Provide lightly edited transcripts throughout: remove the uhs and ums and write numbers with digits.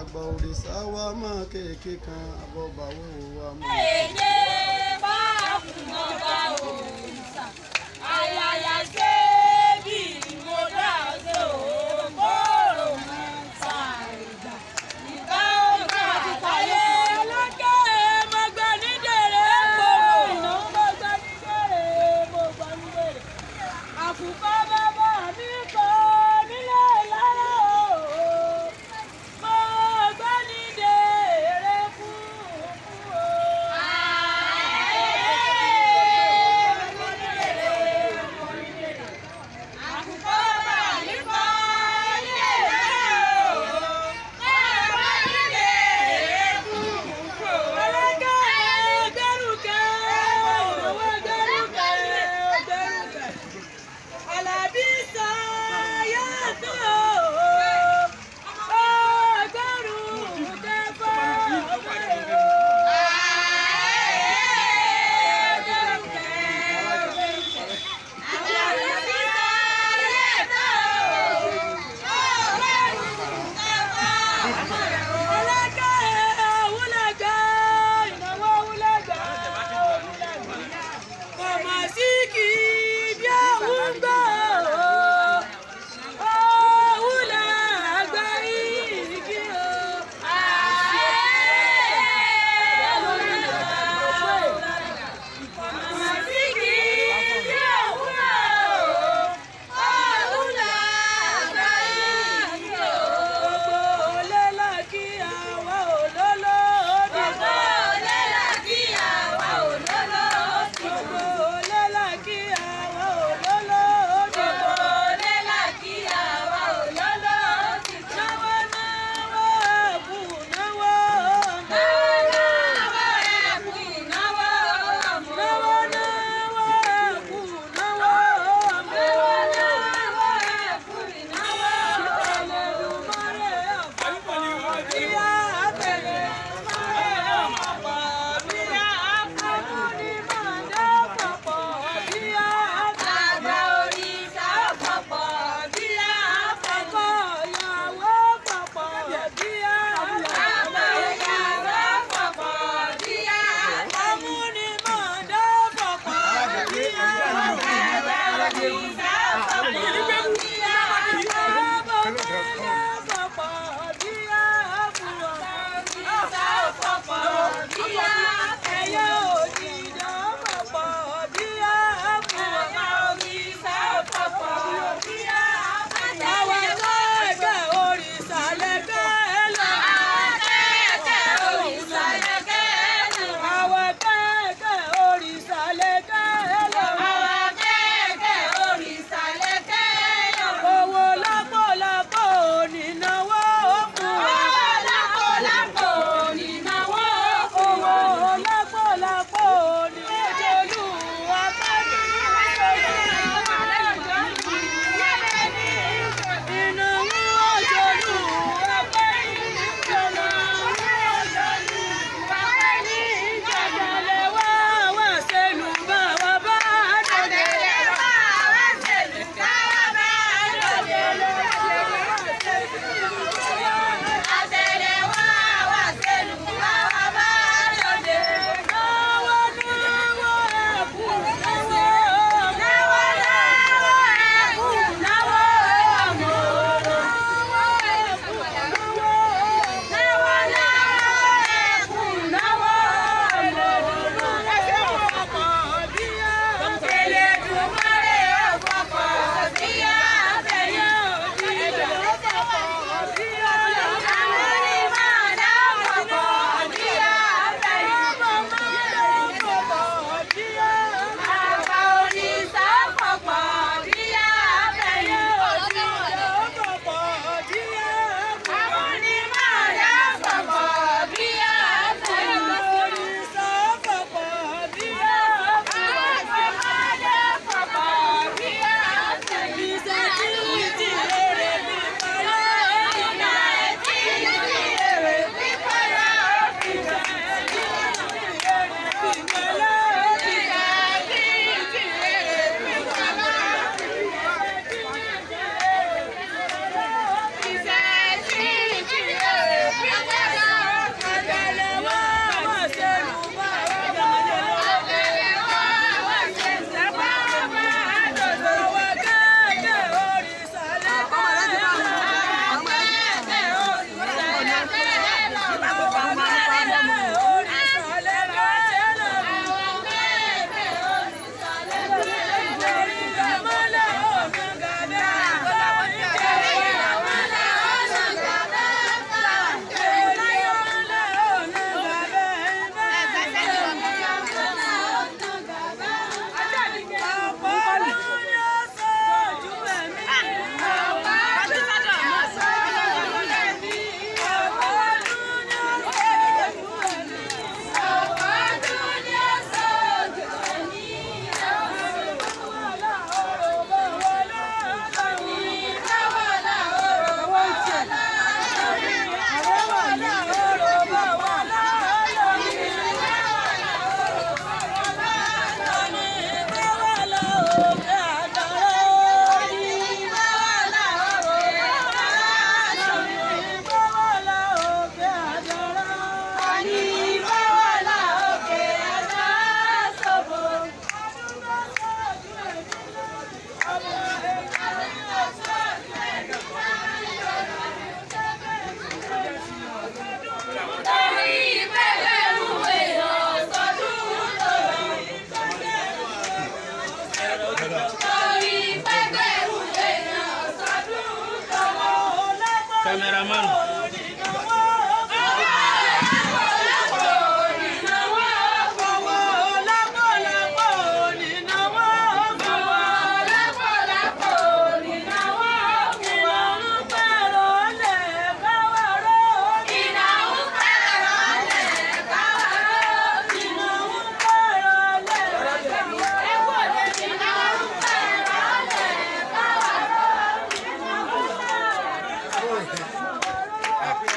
àgbà òrìṣà wa máa kéèké kan àbọ̀bàwò wa máa. èdè bá kùn ọba òrìṣà àyàyà ṣe bí mo dá ṣe òkòrò mọ ta ìgbà ìgbà ọgbà àtàyè lókè mọgbà nídèrè gbòòrò mọgbà nídèrè mọgbà nídèrè àkùkọ bàbá mi kọ nílé lára o mọgbà nídèrè fún o.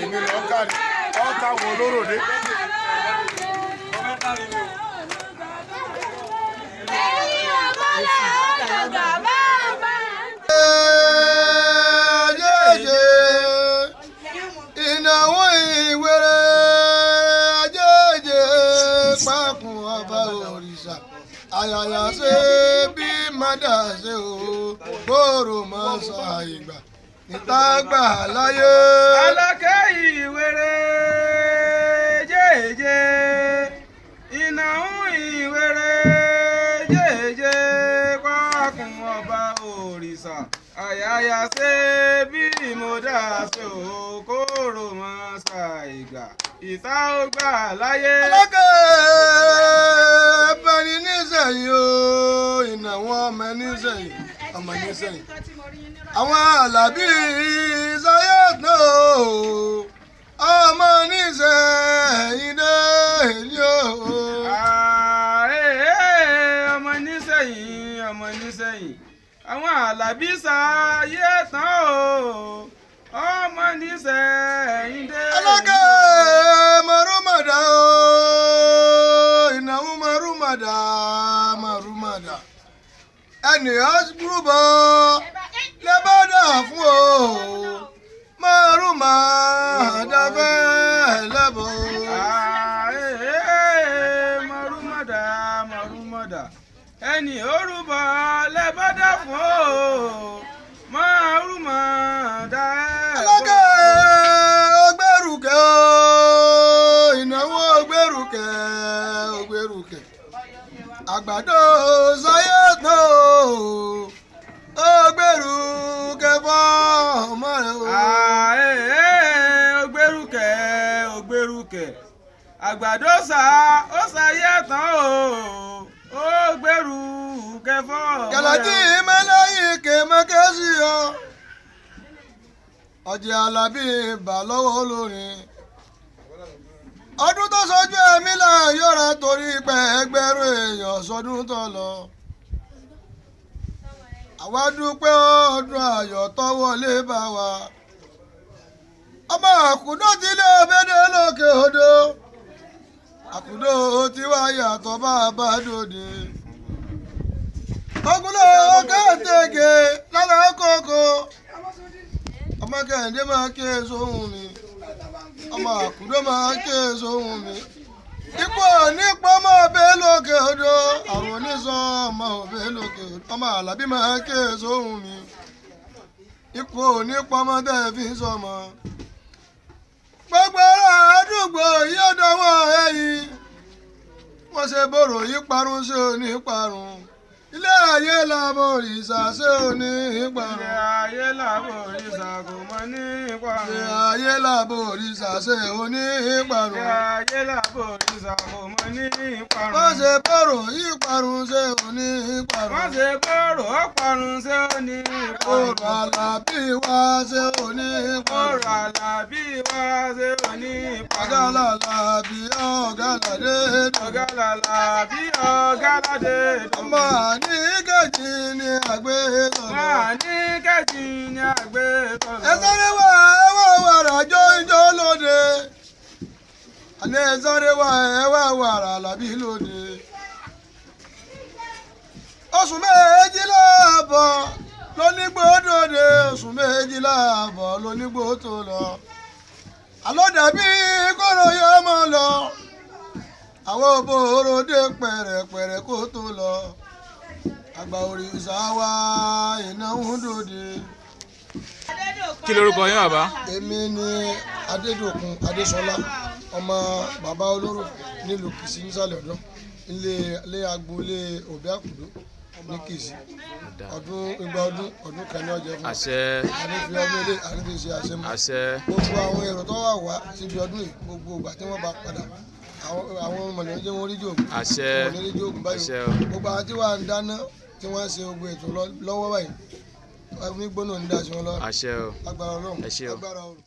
èmi lọ kárí ọ̀ka wo lóró dé. ìnáwó ìwéré ajéjé pákun ọba òrìṣà àyàyà ṣe bí mádà ṣe o gbòòrò mọ́ sọ ìgbà níta gbà láyé. alákẹ́ ìwéré jẹ́jẹ́ ìnáwó ìwéré jẹ́jẹ́ pákun ọba òrìṣà àyàyà ṣe bí mọ́dà ṣe o kóró mọ́ sọ ìgbà ìta ó gbà láyé. alákẹ́ bẹni nísẹ̀yìn o ìnáwó ọmọ nísẹ̀yìn ọmọ nísẹ̀yìn àwọn alábí sáyé náà ọmọ nísẹ̀yìn dé ní o. ọmọ nísẹ̀yìn àwọn alábí sáyé tán o ọmọ nísẹ̀yìn dé. alákẹ́ mọ̀rúmọ̀dá o ìnáwó mọ̀rúmọ̀dá ẹnì ọ̀sùnbùrùbọ̀ lẹ́bọ̀dà fún o mọ̀rúmọ̀dá fẹ́ lẹ́bọ̀. mọ̀rúmọ̀dá ẹnì orúbọ lẹ́bọ̀dà fún o mọ̀rúmọ̀dá. alákẹ́ ọgbẹ́rùkẹ́ o ìnáwó ọgbẹ́rùkẹ́ àgbàdo sáyé tó ọgbẹ́rùkẹ́ fọ́ ọmọ rẹ o. ògbérùkẹ́ àgbàdo ó sáyé tán o ògbérùkẹ́ fọ́ ọmọ rẹ. kẹlẹ́tì mẹ́lẹ́yìn kèmékèsì ọ ọjà alábí bà lọ́wọ́ olórin ọdún tó sojú ẹ̀mí là yọ̀ra torí pé ẹgbẹ̀rún èèyàn sọdún tó lọ àwa dúpẹ́ ọdún ayọ̀ tó wọlé bá wa ọmọ àkùdó tí ilé ọbẹ̀dẹ̀ lókè odò àkùdó tí wá yàtọ̀ bá a bá dòde ogunlé kẹ́tẹ́gẹ́ lára kókó ọmọ kẹ́hìndé máa ké sóhun mi ọmọ àkùdó máa ké sóhun mi ipò nípa ọmọ ọbẹ̀ lókè odò àwọn oníṣàn ọmọ ọbẹ̀ lókè odò ọmọ àlàbí máa ké sóhun mi ipò nípa ọmọ tẹ́ fi ń sọmọ gbogbo ará àdúgbò yóò dánwò ẹ̀yìn wọ́n ṣe bòrò yí parun ṣé ò ní parun ilé ayé làbò òrìṣà ṣé ò ní parun. ilé ayé làbò òrìṣà kò mọ ní parun. ilé ayé làbò òrìṣà ṣé ò ní parun. ilé ayé làbò òrìṣà kò mọ ní parun. wọ́n ṣe bòrò yí parun ṣé ò ní parun. wọ́n ṣe bòrò ó parun ṣé ò ní parun. ọ̀rọ̀ àlàbí wa ṣé ò ní parun. ọ̀rọ̀ àlàbí wa ṣé ò ní parun. ọ̀gálàlàbí ọ̀gálàdé ọ̀gálàlàbí ọ̀gálàdé ọmọ àní kejì ni àgbẹ̀ sọ̀rọ̀. máa ní kejì ni àgbẹ̀ sọ̀rọ̀. ẹ sáré wá ẹ wá wàrà jóńjó lóde àní ẹ sáré wá ẹ wá wàrà làbí lóde. oṣù méjìlá àbọ̀ lónígbò dòde oṣù méjìlá àbọ̀ lónígbò tó lọ. àlọ́ dàbí kóró yóò mọ̀ lọ àwọn òbòrò dé pẹ̀rẹ̀pẹ̀rẹ̀ kó tó lọ. àgbà òrìṣà wa ìnáwó dòde. kí lorúkọ yín bàbá. èmi ni adédọ̀kun adésọlá ọmọ bàbá olóró nílùú kìsì nísàlẹ̀ ọ̀dọ́ ilé agboolé òbí àkùdó ní kìsì igba ọdún kan ní ọjọ́ fún àṣẹ. ànífi ọdún ilé ànífi ṣe àṣemọ. àṣẹ. gbogbo àwọn èrò tó wà wá síbi ọdún yìí gbogbo ìgbà tí wọ́n bá padà àwọn mọ̀lẹ́bí jẹ́ wọ́n rí jòògùn. àṣẹ. wọ́n rí jòògùn báyìí gbogbo àwọn tí wàá ń dáná tí wọ́n ṣe gbogbo ètò lọ́wọ́ báyìí onígbóná ń dá sí wọn lọ. àṣẹ o. agbára Ọlọ́run. ẹ ṣé o. agbára Ọlọ́run.